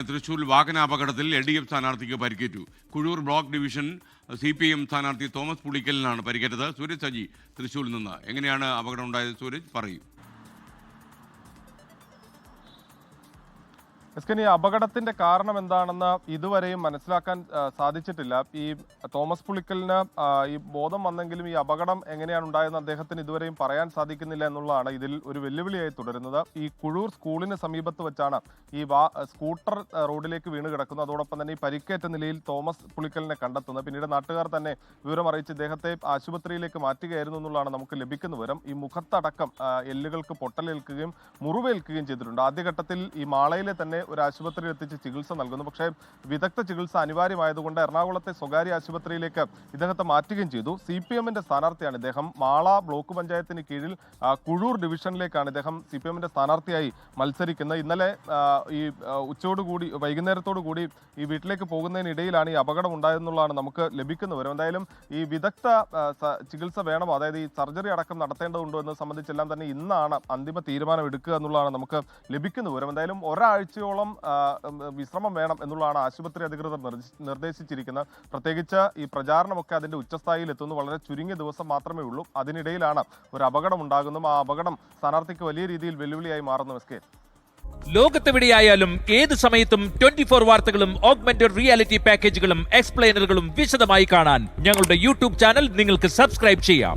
തൃശൂർ വാഹനാപകടത്തിൽ LDF സ്ഥാനാർത്ഥിക്ക് പരിക്കേറ്റു. കുഴൂർ ബ്ലോക്ക് ഡിവിഷൻ CPM സ്ഥാനാർത്ഥി തോമസ് പുളിക്കലിനാണ് പരിക്കേറ്റത്. സൂരജ് സജി തൃശൂരിൽ നിന്ന്. എങ്ങനെയാണ് അപകടം ഉണ്ടായത് സൂരജ്, പറയൂ. ഈ അപകടത്തിന്റെ കാരണം എന്താണെന്ന് ഇതുവരെയും മനസ്സിലാക്കാൻ സാധിച്ചിട്ടില്ല. ഈ തോമസ് പുളിക്കലിന് ഈ ബോധം വന്നെങ്കിലും ഈ അപകടം എങ്ങനെയാണ് ഉണ്ടായതെന്ന് അദ്ദേഹത്തിന് ഇതുവരെയും പറയാൻ സാധിക്കുന്നില്ല എന്നുള്ളതാണ് ഇതിൽ ഒരു വെല്ലുവിളിയായി തുടരുന്നത്. ഈ കുഴൂർ സ്കൂളിന് സമീപത്ത് വെച്ചാണ് ഈ സ്കൂട്ടർ റോഡിലേക്ക് വീണ് കിടക്കുന്നത്. അതോടൊപ്പം തന്നെ ഈ പരിക്കേറ്റ നിലയിൽ തോമസ് പുളിക്കലിനെ കണ്ടെത്തുന്നത്. പിന്നീട് നാട്ടുകാർ തന്നെ വിവരം അറിയിച്ച് ഇദ്ദേഹത്തെ ആശുപത്രിയിലേക്ക് മാറ്റുകയായിരുന്നു എന്നുള്ളതാണ് നമുക്ക് ലഭിക്കുന്ന വിവരം. ഈ മുഖത്തടക്കം എല്ലുകൾക്ക് പൊട്ടലേൽക്കുകയും മുറിവേൽക്കുകയും ചെയ്തിട്ടുണ്ട്. ആദ്യഘട്ടത്തിൽ ഈ മാളയിലെ തന്നെ ഒരു ആശുപത്രിയിൽ എത്തിച്ച് ചികിത്സ നൽകുന്നു. പക്ഷേ വിദഗ്ധ ചികിത്സ അനിവാര്യമായതുകൊണ്ട് എറണാകുളത്തെ സ്വകാര്യ ആശുപത്രിയിലേക്ക് ഇദ്ദേഹത്തെ മാറ്റുകയും ചെയ്തു. CPM-ന്റെ സ്ഥാനാർത്ഥിയാണ് ഇദ്ദേഹം. മാള ബ്ലോക്ക് പഞ്ചായത്തിന് കീഴിൽ കുഴൂർ ഡിവിഷനിലേക്കാണ് ഇദ്ദേഹം CPM-ന്റെ സ്ഥാനാർത്ഥിയായി മത്സരിക്കുന്നത്. ഇന്നലെ ഈ ഉച്ചയോടുകൂടി വൈകുന്നേരത്തോടു കൂടി ഈ വീട്ടിലേക്ക് പോകുന്നതിനിടയിലാണ് ഈ അപകടം ഉണ്ടായതെന്നുള്ളതാണ് നമുക്ക് ലഭിക്കുന്ന വിവരം. എന്തായാലും ഈ വിദഗ്ധ ചികിത്സ വേണമോ, അതായത് ഈ സർജറി അടക്കം നടത്തേണ്ടതുണ്ടോ എന്നത് സംബന്ധിച്ചെല്ലാം തന്നെ ഇന്നാണ് അന്തിമ തീരുമാനം എടുക്കുക എന്നുള്ളതാണ് നമുക്ക് ലഭിക്കുന്ന വിവരം. എന്തായാലും ഒരാഴ്ചയോളം വിശ്രമം വേണം എന്നുള്ളതാണ് ആശുപത്രി അധികൃതർ നിർദ്ദേശിച്ചിരിക്കുന്നത്. പ്രത്യേകിച്ച് ഈ പ്രചാരണമൊക്കെ അതിന്റെ ഉച്ചസ്ഥായിയിൽ എത്തുന്നു. വളരെ ചുരുങ്ങിയ ദിവസം മാത്രമേ ഉള്ളൂ. അതിനിടയിലാണ് ഒരു അപകടം ഉണ്ടാകുന്നതും ആ അപകടം സ്ഥാനാർത്ഥിക്ക് വലിയ രീതിയിൽ വെല്ലുവിളിയായി മാറുന്നു. ലോകത്തെവിടെയായാലും ഏത് സമയത്തും 24 വാർത്തകളും ഓഗ്മെന്റഡ് റിയാലിറ്റി പാക്കേജുകളും എക്സ്പ്ലെയിനറുകളും വിശദമായി കാണാൻ ഞങ്ങളുടെ YouTube ചാനൽ നിങ്ങൾക്ക് സബ്സ്ക്രൈബ് ചെയ്യാം.